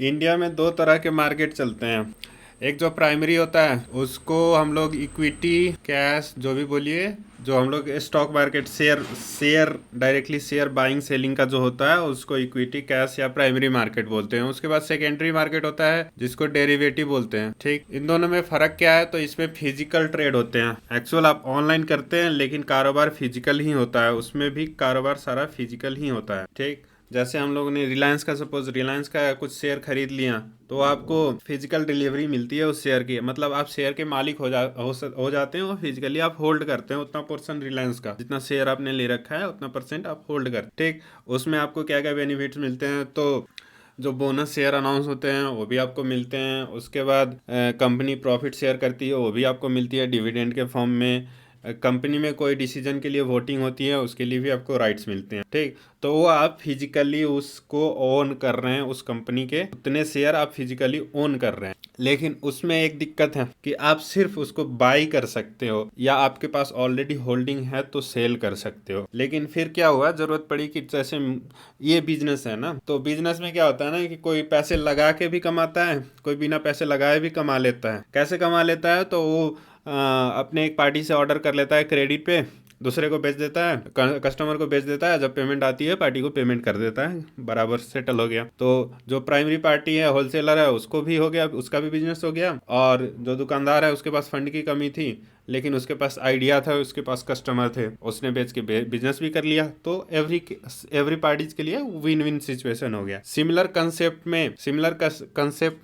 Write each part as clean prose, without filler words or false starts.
India में दो तरह के मार्केट चलते हैं। एक जो प्राइमरी होता है उसको हम लोग इक्विटी, कैश, जो भी बोलिए, जो हम लोग stock market, share share directly share buying selling का जो होता है उसको इक्विटी, कैश या प्राइमरी मार्केट बोलते हैं। उसके बाद सेकेंडरी मार्केट होता है जिसको डेरिवेटिव बोलते हैं। ठीक, इन दोनों में फ़र्क क्या है? तो इसमें फिजिकल ट्रेड होते हैं। एक्चुअल आप ऑनलाइन करते हैं लेकिन कारोबार फिजिकल ही होता है, उसमें भी कारोबार सारा फिजिकल ही होता है। ठीक, जैसे हम लोगों ने रिलायंस का, सपोज रिलायंस का कुछ शेयर खरीद लिया तो आपको फिजिकल डिलीवरी मिलती है उस शेयर की, मतलब आप शेयर के मालिक हो जाते हैं और फिजिकली आप होल्ड करते हैं उतना पोर्शन रिलायंस का, जितना शेयर आपने ले रखा है उतना परसेंट आप होल्ड करते हैं। ठीक, उसमें आपको क्या क्या बेनिफिट्स मिलते हैं? तो जो बोनस शेयर अनाउंस होते हैं वो भी आपको मिलते हैं। उसके बाद कंपनी प्रॉफिट शेयर करती है वो भी आपको मिलती है डिविडेंड के फॉर्म में। कंपनी में कोई डिसीजन के लिए वोटिंग होती है उसके लिए भी आपको राइट्स मिलते हैं। ठीक, तो वो आप फिजिकली उसको ओन कर रहे हैं, उस कंपनी के उतने शेयर आप फिजिकली ओन कर रहे हैं। लेकिन उसमें एक दिक्कत है कि आप सिर्फ उसको बाई कर सकते हो या आपके पास ऑलरेडी होल्डिंग है तो सेल कर सकते हो। लेकिन फिर क्या हुआ, जरूरत पड़ी कि जैसे ये बिजनेस है ना, तो बिजनेस में क्या होता है ना कि कोई पैसे लगा के भी कमाता है, कोई बिना पैसे लगाए भी कमा लेता है। कैसे कमा लेता है? तो वो अपने एक पार्टी से ऑर्डर कर लेता है क्रेडिट पे, दूसरे को बेच देता है, कस्टमर को बेच देता है, जब पेमेंट आती है पार्टी को पेमेंट कर देता है, बराबर सेटल हो गया। तो जो प्राइमरी पार्टी है, होलसेलर है, उसको भी हो गया, उसका भी बिजनेस हो गया। और जो दुकानदार है उसके पास फंड की कमी थी लेकिन उसके पास आइडिया था, उसके पास कस्टमर थे, उसने बेच के बिजनेस भी कर लिया। तो एवरी पार्टीज के लिए विन विन सिचुएशन हो गया। सिमिलर कंसेप्ट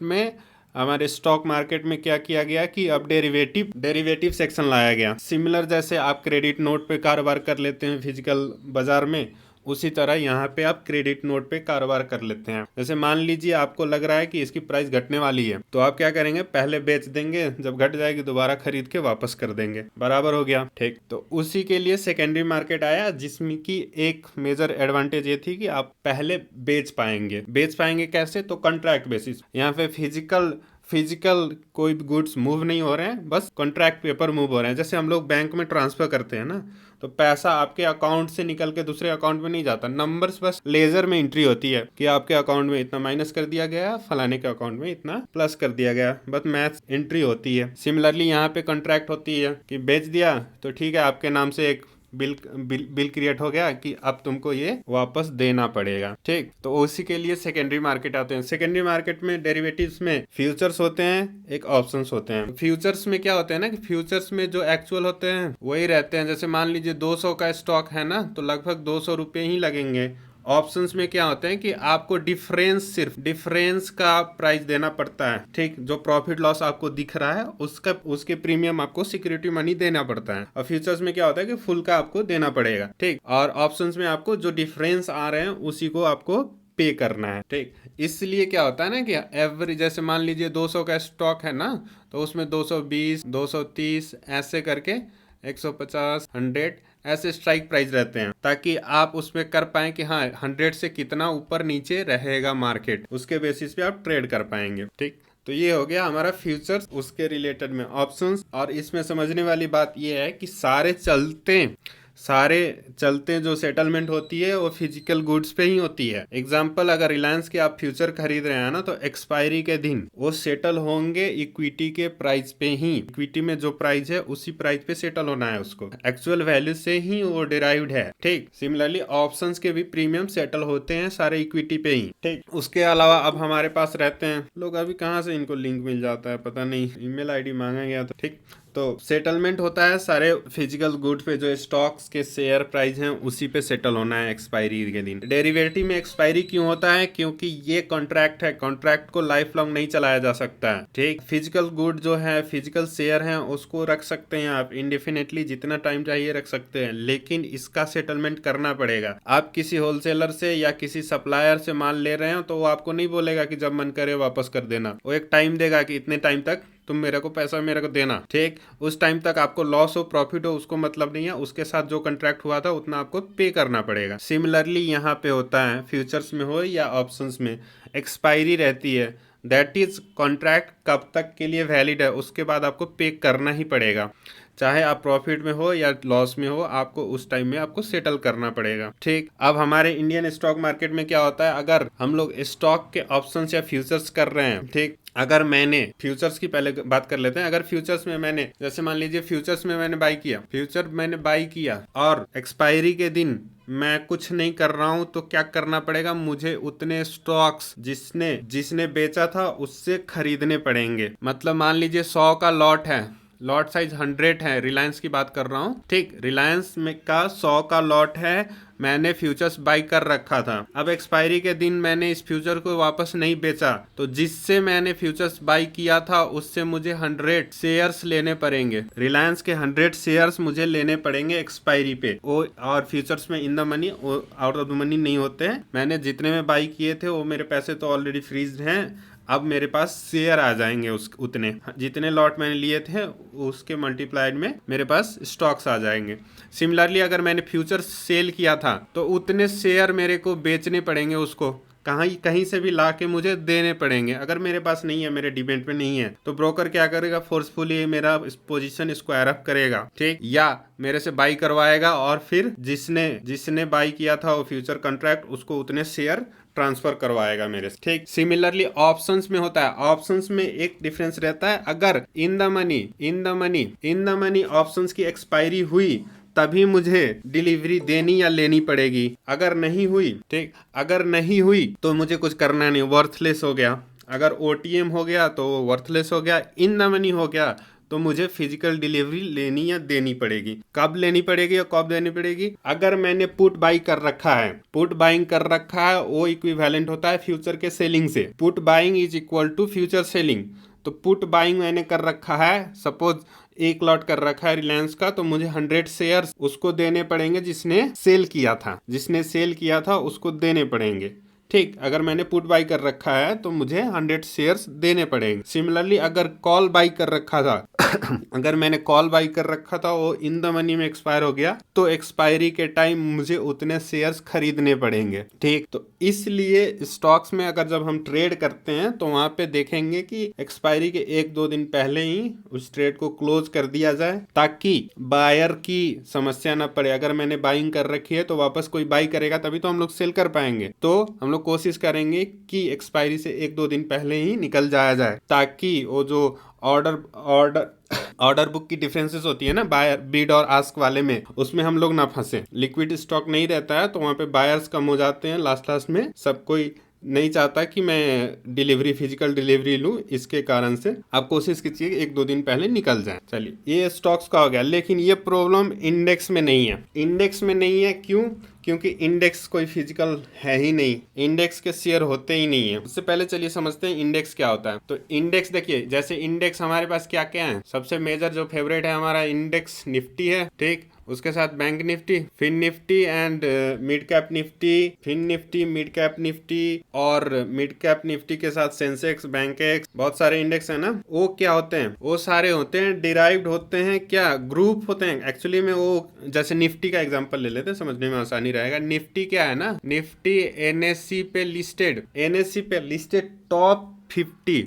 में हमारे स्टॉक मार्केट में क्या किया गया कि अब डेरिवेटिव सेक्शन लाया गया। सिमिलर जैसे आप क्रेडिट नोट पे कारोबार कर लेते हैं फिजिकल बाजार में, उसी तरह यहाँ पे आप क्रेडिट नोट पे कारोबार कर लेते हैं। जैसे मान लीजिए आपको लग रहा है कि इसकी प्राइस घटने वाली है तो आप क्या करेंगे, पहले बेच देंगे, जब घट जाएगी दोबारा खरीद के वापस कर देंगे, बराबर हो गया। ठीक, तो उसी के लिए सेकेंडरी मार्केट आया, जिसमें की एक मेजर एडवांटेज ये थी कि आप पहले बेच पाएंगे कैसे? तो कॉन्ट्रैक्ट बेसिस। यहाँ पे फिजिकल कोई भी गुड्स मूव नहीं हो रहे हैं, बस कॉन्ट्रैक्ट पेपर मूव हो रहे हैं। जैसे हम लोग बैंक में ट्रांसफर करते हैं ना, तो पैसा आपके अकाउंट से निकल के दूसरे अकाउंट में नहीं जाता, नंबर्स बस लेजर में एंट्री होती है कि आपके अकाउंट में इतना माइनस कर दिया गया, फलाने के अकाउंट में इतना प्लस कर दिया गया, बस मैथ एंट्री होती है। सिमिलरली यहाँ पे कॉन्ट्रैक्ट होती है कि बेच दिया तो ठीक है, आपके नाम से एक बिल क्रिएट हो गया कि अब तुमको ये वापस देना पड़ेगा। ठीक, तो उसी के लिए सेकेंडरी मार्केट आते हैं। सेकेंडरी मार्केट में डेरिवेटिव्स में फ्यूचर्स होते हैं, एक ऑप्शंस होते हैं। फ्यूचर्स में क्या होते हैं ना कि फ्यूचर्स में जो एक्चुअल होते हैं वही रहते हैं। जैसे मान लीजिए 200 का स्टॉक है ना, तो लगभग 200 रुपये ही लगेंगे। ऑप्शंस में क्या होते हैं कि आपको सिर्फ डिफरेंस का प्राइस देना पड़ता है। ठीक, जो प्रॉफिट लॉस आपको दिख रहा है उसके प्रीमियम आपको सिक्योरिटी मनी देना पड़ता है। और फ्यूचर्स में क्या होता है कि फुल का आपको देना पड़ेगा। ठीक, और ऑप्शंस में आपको जो डिफरेंस आ रहे हैं उसी को आपको पे करना है। ठीक, इसलिए क्या होता है ना कि एवरेज, जैसे मान लीजिए 200 का स्टॉक है ना, तो उसमें 220, 230 ऐसे करके 150, 100 ऐसे स्ट्राइक प्राइस रहते हैं, ताकि आप उसमें कर पाएं कि हाँ 100 से कितना ऊपर नीचे रहेगा मार्केट, उसके बेसिस पे आप ट्रेड कर पाएंगे। ठीक, तो ये हो गया हमारा फ्यूचर्स, उसके रिलेटेड में ऑप्शंस। और इसमें समझने वाली बात ये है कि सारे चलते जो सेटलमेंट होती है वो फिजिकल गुड्स पे ही होती है। एग्जाम्पल, अगर रिलायंस के आप फ्यूचर खरीद रहे हैं ना, तो एक्सपायरी के दिन वो सेटल होंगे इक्विटी के प्राइस पे ही। इक्विटी में जो प्राइस है उसी प्राइस पे सेटल होना है, उसको एक्चुअल वैल्यू से ही वो डिराइव्ड है। ठीक, सिमिलरली ऑप्शंस के भी प्रीमियम सेटल होते हैं सारे इक्विटी पे ही। ठीक, उसके अलावा अब हमारे पास रहते हैं लोग, अभी कहाँ से इनको लिंक मिल जाता है पता नहीं, ईमेल आईडी मांगा गया तो। ठीक, तो सेटलमेंट होता है सारे फिजिकल गुड्स पे, जो स्टॉक्स के शेयर प्राइस हैं उसी पे सेटल होना है एक्सपायरी के दिन। डेरिवेटिव में एक्सपायरी क्यों होता है? क्योंकि ये कॉन्ट्रैक्ट है, कॉन्ट्रैक्ट को लाइफ लॉन्ग नहीं चलाया जा सकता है। ठीक, फिजिकल गुड जो है, फिजिकल शेयर है, उसको रख सकते हैं आप इंडेफिनेटली, जितना टाइम चाहिए रख सकते हैं, लेकिन इसका सेटलमेंट करना पड़ेगा। आप किसी होलसेलर से या किसी सप्लायर से माल ले रहे हो तो वो आपको नहीं बोलेगा कि जब मन करे वापस कर देना, वो एक टाइम देगा कि इतने टाइम तक तुम मेरे को पैसा मेरे को देना। ठीक, उस टाइम तक आपको लॉस हो प्रॉफिट हो उसको मतलब नहीं है, उसके साथ जो कॉन्ट्रैक्ट हुआ था उतना आपको पे करना पड़ेगा। सिमिलरली यहाँ पे होता है, फ्यूचर्स में हो या ऑप्शंस में, एक्सपायरी रहती है, दैट इज कॉन्ट्रैक्ट कब तक के लिए वैलिड है, उसके बाद आपको पे करना ही पड़ेगा। चाहे आप प्रॉफिट में हो या लॉस में हो, आपको उस टाइम में आपको सेटल करना पड़ेगा। ठीक, अब हमारे इंडियन स्टॉक मार्केट में क्या होता है, अगर हम लोग स्टॉक के ऑप्शंस या फ्यूचर्स कर रहे हैं, ठीक, अगर मैंने फ्यूचर्स की पहले बात कर लेते हैं। अगर फ्यूचर्स में मैंने, जैसे मान लीजिए फ्यूचर्स में मैंने बाई किया और एक्सपायरी के दिन मैं कुछ नहीं कर रहा हूं, तो क्या करना पड़ेगा, मुझे उतने स्टॉक्स जिसने जिसने बेचा था उससे खरीदने पड़ेंगे। मतलब मान लीजिए 100 का लॉट है, लॉट साइज 100 है, रिलायंस की बात कर रहा हूँ, ठीक, रिलायंस में का 100 का लॉट है, मैंने फ्यूचर्स बाई कर रखा था। अब एक्सपायरी के दिन मैंने इस फ्यूचर को वापस नहीं बेचा, तो जिससे मैंने फ्यूचर्स बाई किया था उससे मुझे 100 शेयर्स लेने पड़ेंगे, रिलायंस के 100 शेयर्स मुझे लेने पड़ेंगे एक्सपायरी पे। और फ्यूचर्स में in the money out of the money नहीं होते हैं। मैंने जितने में बाई किए थे वो मेरे पैसे तो ऑलरेडी फ्रीज हैं, अब मेरे पास शेयर आ जाएंगे, उस उतने जितने लॉट मैंने लिए थे उसके मल्टीप्लाइड में मेरे पास स्टॉक्स आ जाएंगे। सिमिलरली अगर मैंने फ्यूचर सेल किया था तो उतने शेयर मेरे को बेचने पड़ेंगे, उसको कहीं से भी ला के मुझे देने पड़ेंगे। अगर मेरे पास नहीं है, मेरे डिपेंड पे नहीं है, तो ब्रोकर क्या करेगा, फोर्सफुली मेरा पोजीशन स्क्वायर अप करेगा, ठीक, या मेरे से बाई करवाएगा और फिर जिसने बाई किया था वो फ्यूचर कॉन्ट्रैक्ट, उसको उतने शेयर ट्रांसफर करवाएगा मेरे से। ठीक, सिमिलरली ऑप्शंस में होता है। ऑप्शंस में एक डिफरेंस रहता है, अगर इन द मनी ऑप्शंस की एक्सपायरी हुई तभी मुझे डिलीवरी देनी या लेनी पड़ेगी। अगर नहीं हुई, ठीक, अगर नहीं हुई तो मुझे कुछ करना नहीं, वर्थलेस हो गया। अगर ओटीएम हो गया तो वर्थलेस हो गया। इन द मनी हो गया तो मुझे फिजिकल डिलीवरी लेनी या देनी पड़ेगी। कब लेनी पड़ेगी और कब देनी पड़ेगी, अगर मैंने पुट बाई कर रखा है, पुट बाइंग कर रखा है, वो इक्विवेलेंट होता है फ्यूचर के सेलिंग से। Put buying is equal to future selling. तो पुट बाइंग मैंने कर रखा है, सपोज 1 लॉट कर रखा है रिलायंस का, तो मुझे 100 शेयर्स उसको देने पड़ेंगे जिसने सेल किया था उसको देने पड़ेंगे। ठीक, अगर मैंने पुट बाई कर रखा है तो मुझे 100 शेयर्स देने पड़ेंगे। सिमिलरली अगर कॉल बाई कर रखा था अगर मैंने कॉल बाई कर रखा था, वो इन द मनी में एक्सपायर हो गया, तो एक्सपायरी के टाइम मुझे उतने शेयर्स खरीदने पड़ेंगे। ठीक, तो इसलिए स्टॉक्स में अगर जब हम ट्रेड करते हैं तो वहां पे देखेंगे कि एक्सपायरी के 1-2 दिन पहले ही उस ट्रेड को क्लोज कर दिया जाए, ताकि बायर की समस्या ना पड़े। अगर मैंने बाइंग कर रखी है तो वापस कोई बाई करेगा तभी तो हम लोग सेल कर पाएंगे। तो हम लोग कोशिश करेंगे कि एक्सपायरी से 1-2 दिन पहले ही निकल जाया जाए, ताकि वो जो ऑर्डर बुक की डिफरेंसेस होती है ना, बायर बिड और आस्क वाले में, उसमें हम लोग ना फंसे। लिक्विड स्टॉक नहीं रहता है तो वहाँ पे बायर्स कम हो जाते हैं लास्ट में। सब कोई नहीं चाहता कि मैं फिजिकल डिलीवरी लूँ, इसके कारण से आप कोशिश कीजिए 1-2 दिन पहले निकल जाए। चलिए, ये स्टॉक्स का हो गया। लेकिन ये प्रॉब्लम इंडेक्स में नहीं है। क्यों? क्योंकि इंडेक्स कोई फिजिकल है ही नहीं, इंडेक्स के शेयर होते ही नहीं है। उससे पहले चलिए समझते हैं इंडेक्स क्या होता है। तो इंडेक्स देखिए, जैसे इंडेक्स हमारे पास क्या क्या है, सबसे मेजर जो फेवरेट है हमारा इंडेक्स निफ्टी है। ठीक, उसके साथ bank Nifty, fin Nifty and mid cap Nifty, fin Nifty, mid cap Nifty, और मिड कैप निफ्टी के साथ सेंसेक्स, बैंकेक्स, बहुत सारे इंडेक्स है ना। वो क्या होते हैं, वो सारे होते हैं डिराइव्ड होते हैं, क्या ग्रुप होते हैं एक्चुअली में। वो जैसे निफ्टी का एग्जांपल ले लेते हैं, समझने में आसानी रहेगा। निफ्टी क्या है ना, निफ्टी एनएससी पे लिस्टेड टॉप 50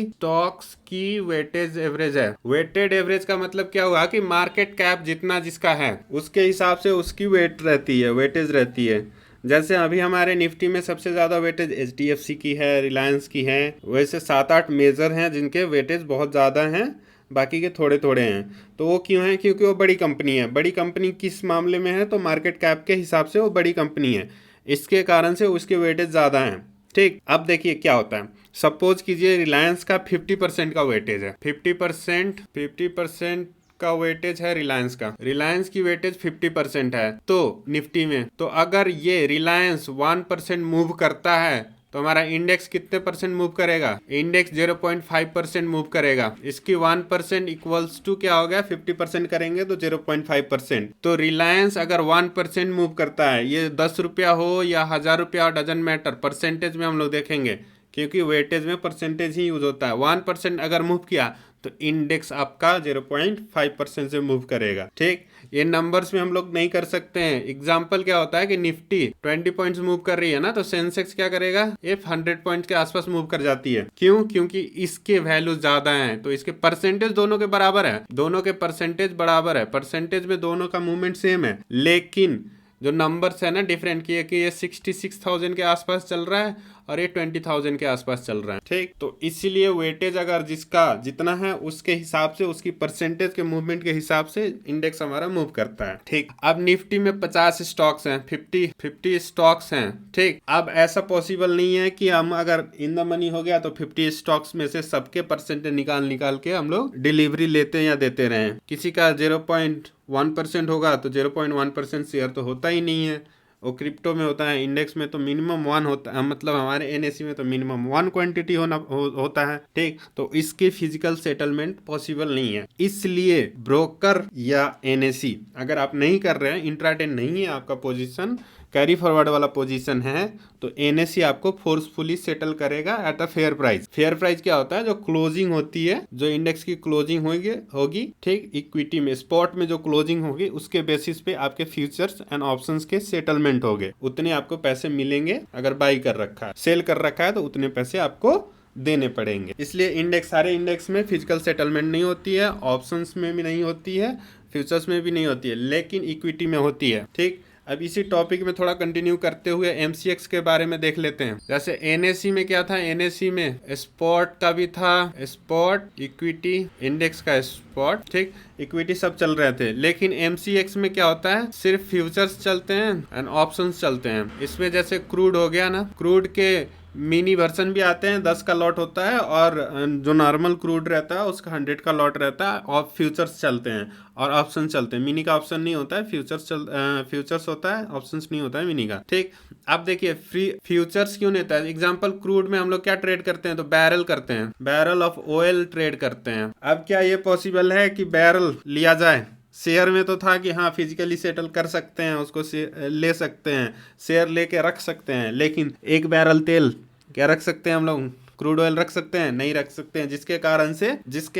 स्टॉक्स की वेटेज एवरेज है। वेटेड एवरेज का मतलब क्या हुआ कि मार्केट कैप जितना जिसका है उसके हिसाब से उसकी वेटेज रहती है। जैसे अभी हमारे निफ्टी में सबसे ज्यादा वेटेज एचडीएफसी की है, रिलायंस की है। वैसे 7-8 मेजर हैं जिनके वेटेज बहुत ज्यादा हैं, बाकी के थोड़े थोड़े हैं। तो वो क्यों है? क्योंकि वो बड़ी कंपनी है। बड़ी कंपनी किस मामले में है, तो मार्केट कैप के हिसाब से वो बड़ी कंपनी है, इसके कारण से उसके वेटेज ज़्यादा हैं। ठीक, अब देखिए क्या होता है। सपोज कीजिए रिलायंस का 50% का वेटेज है, 50% का वेटेज है रिलायंस का। रिलायंस की वेटेज 50% है तो निफ्टी में, तो अगर ये रिलायंस 1% मूव करता है तो हमारा इंडेक्स कितने परसेंट मूव करेगा? इंडेक्स 0.5% मूव करेगा। इसकी 1% इक्वल्स टू क्या हो गया? 50% करेंगे तो 0.5%। तो रिलायंस अगर 1% मूव करता है, ये 10 रुपया हो या 1000 रुपया, डजंट मैटर, परसेंटेज में हम लोग देखेंगे, क्योंकि वेटेज में परसेंटेज ही यूज होता है। 1% अगर मूव किया तो इंडेक्स आपका 0.5% से मूव करेगा। ठीक, ये नंबर्स में हम लोग नहीं कर सकते हैं। एग्जाम्पल क्या होता है कि निफ्टी 20 पॉइंट्स मूव कर रही है ना, तो सेंसेक्स क्या करेगा, ये 100 पॉइंट्स के आसपास मूव कर जाती है। क्यों? क्योंकि इसके वैल्यू ज्यादा हैं, तो इसके परसेंटेज दोनों के बराबर है, दोनों के परसेंटेज बराबर है, परसेंटेज में दोनों का मूवमेंट सेम है, लेकिन जो नंबर्स है ना डिफरेंट किए कि ये 66,000 के आसपास चल रहा है और ये 20,000 के आसपास चल रहा है। ठीक, तो इसीलिए वेटेज अगर जिसका जितना है उसके हिसाब से, उसकी परसेंटेज के मूवमेंट के हिसाब से इंडेक्स हमारा मूव करता है। ठीक, अब निफ्टी में 50 स्टॉक्स हैं, 50 स्टॉक्स हैं। ठीक, अब ऐसा पॉसिबल नहीं है कि हम अगर इन द मनी हो गया तो 50 स्टॉक्स में से सबके परसेंटेज निकाल के हम लोग डिलीवरी लेते हैं या देते रहे। किसी का 0.1% होगा तो 0.1% शेयर तो होता ही नहीं है, वो क्रिप्टो में होता है। इंडेक्स में तो मिनिमम 1 होता है, मतलब हमारे एनएससी में तो मिनिमम 1 क्वांटिटी होता है। ठीक, तो इसकी फिजिकल सेटलमेंट पॉसिबल नहीं है। इसलिए ब्रोकर या एनएससी अगर आप नहीं कर रहे हैं, इंट्राडे नहीं है आपका पोजीशन, कैरी फॉरवर्ड वाला पोजीशन है, तो एनएससी आपको फोर्सफुली सेटल करेगा at a fair price. Fair price क्या होता है? जो क्लोजिंग होती है, जो इंडेक्स की क्लोजिंग होगी ठीक, इक्विटी में स्पॉट में जो क्लोजिंग होगी उसके बेसिस पे आपके फ्यूचर्स एंड ऑप्शंस के सेटलमेंट होंगे, उतने आपको पैसे मिलेंगे। अगर बाई कर रखा है, सेल कर रखा है, तो उतने पैसे आपको देने पड़ेंगे। इसलिए इंडेक्स, सारे इंडेक्स में फिजिकल सेटलमेंट नहीं होती है, ऑप्शंस में भी नहीं होती है, फ्यूचर्स में भी नहीं होती है, लेकिन इक्विटी में होती है। ठीक, अब इसी टॉपिक में थोड़ा कंटिन्यू करते हुए एमसीएक्स के बारे में देख लेते हैं। जैसे एनएससी में क्या था, एनएससी में स्पॉट का भी था, स्पॉट इक्विटी, इंडेक्स का स्पॉट, ठीक, इक्विटी सब चल रहे थे। लेकिन एमसीएक्स में क्या होता है, सिर्फ फ्यूचर्स चलते हैं एंड ऑप्शंस चलते हैं। इसमें जैसे क्रूड हो गया ना, क्रूड के मिनी वर्जन भी आते हैं, 10 का लॉट होता है, और जो नॉर्मल क्रूड रहता है उसका 100 का लॉट रहता है, और फ्यूचर्स चलते हैं और ऑप्शन चलते हैं। मिनी का ऑप्शन नहीं होता है, फ्यूचर्स होता है, ऑप्शंस नहीं होता है मिनी का। ठीक, अब देखिए फ्यूचर्स क्यों नहीं होता है। एग्जांपल, क्रूड में हम लोग क्या ट्रेड करते हैं, तो बैरल करते हैं, बैरल ऑफ ऑयल ट्रेड करते हैं। अब क्या ये पॉसिबल है कि बैरल लिया जाए? शेयर में तो था कि हाँ फिजिकली सेटल कर सकते हैं, उसको ले सकते हैं, शेयर लेके रख सकते हैं, लेकिन एक बैरल तेल क्या रख सकते हैं हम लोग? क्रूड ऑयल रख सकते हैं? नहीं रख सकते हैं। जिसके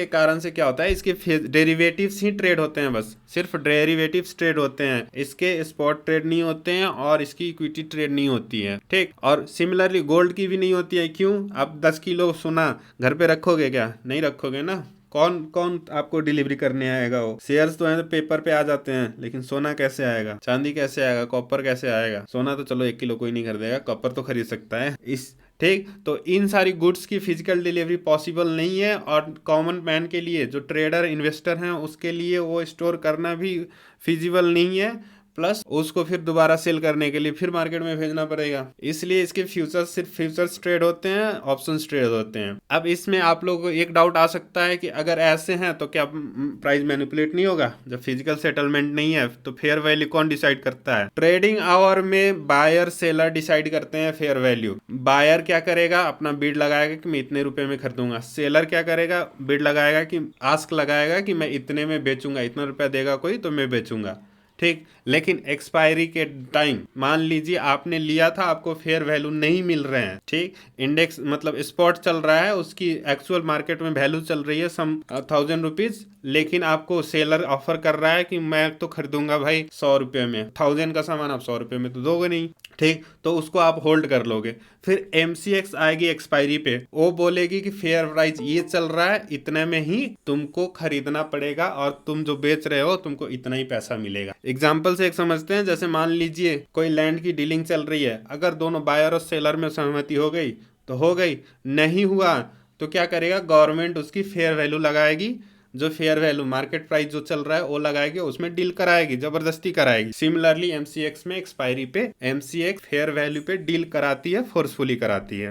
कारण से क्या होता है, इसके डेरिवेटिव्स ही ट्रेड होते हैं, बस सिर्फ डेरिवेटिव्स ट्रेड होते हैं, इसके स्पॉट ट्रेड नहीं होते हैं और इसकी इक्विटी ट्रेड नहीं होती है। ठीक, और सिमिलरली गोल्ड की भी नहीं होती है। क्यों? आप 10 किलो सोना घर पे रखोगे क्या? नहीं रखोगे ना। कौन आपको डिलीवरी करने आएगा? वो शेयर्स तो है तो पेपर पे आ जाते हैं, लेकिन सोना कैसे आएगा, चांदी कैसे आएगा, कॉपर कैसे आएगा? सोना तो चलो 1 किलो कोई नहीं खरीदेगा, कॉपर तो खरीद सकता है। ठीक, तो इन सारी गुड्स की फिजिकल डिलीवरी पॉसिबल नहीं है, और कॉमन मैन के लिए, जो ट्रेडर इन्वेस्टर हैं, उसके लिए वो स्टोर करना भी फिजिबल नहीं है, प्लस उसको फिर दोबारा सेल करने के लिए फिर मार्केट में भेजना पड़ेगा। इसलिए इसके फ्यूचर्स सिर्फ फ्यूचर्स ट्रेड होते हैं, ऑप्शंस ट्रेड होते हैं। अब इसमें आप लोगों को एक डाउट आ सकता है कि अगर ऐसे हैं तो क्या प्राइस मैनिपुलेट नहीं होगा? जब फिजिकल सेटलमेंट नहीं है तो फेयर वैल्यू कौन डिसाइड करता है? ट्रेडिंग आवर में बायर सेलर डिसाइड करते हैं फेयर वैल्यू। बायर क्या करेगा, अपना बिड लगाएगा कि मैं इतने रुपए में खरीदूंगा। सेलर क्या करेगा, बिड लगाएगा कि आस्क लगाएगा कि मैं इतने में बेचूंगा, इतना रुपया देगा कोई तो मैं बेचूंगा। ठीक, लेकिन एक्सपायरी के टाइम मान लीजिए आपने लिया था, आपको फेयर वैल्यू नहीं मिल रहे हैं। ठीक, इंडेक्स मतलब स्पॉट चल रहा है, उसकी एक्चुअल मार्केट में वैल्यू चल रही है सम 1000 रुपीज, लेकिन आपको सेलर ऑफर कर रहा है कि मैं तो खरीदूंगा भाई 100 रुपये में। 1000 का सामान आप 100 रुपये में तो दोगे नहीं। ठीक, तो उसको आप होल्ड कर लोगे। फिर एमसीएक्स आएगी एक्सपायरी पे, वो बोलेगी कि फेयर प्राइस ये चल रहा है, इतने में ही तुमको खरीदना पड़ेगा और तुम जो बेच रहे हो तुमको इतना ही पैसा मिलेगा। एग्जाम्पल से एक समझते हैं, जैसे मान लीजिए कोई लैंड की डीलिंग चल रही है, अगर दोनों बायर और सेलर में सहमति हो गई तो हो गई, नहीं हुआ तो क्या करेगा, गवर्नमेंट उसकी फेयर वैल्यू लगाएगी, जो फेयर वैल्यू मार्केट प्राइस जो चल रहा है वो लगाएगी, उसमें डील कराएगी, जबरदस्ती कराएगी। सिमिलरली एमसीएक्स में एक्सपायरी पे एमसीएक्स फेयर वैल्यू पे डील कराती है, फोर्सफुली कराती है।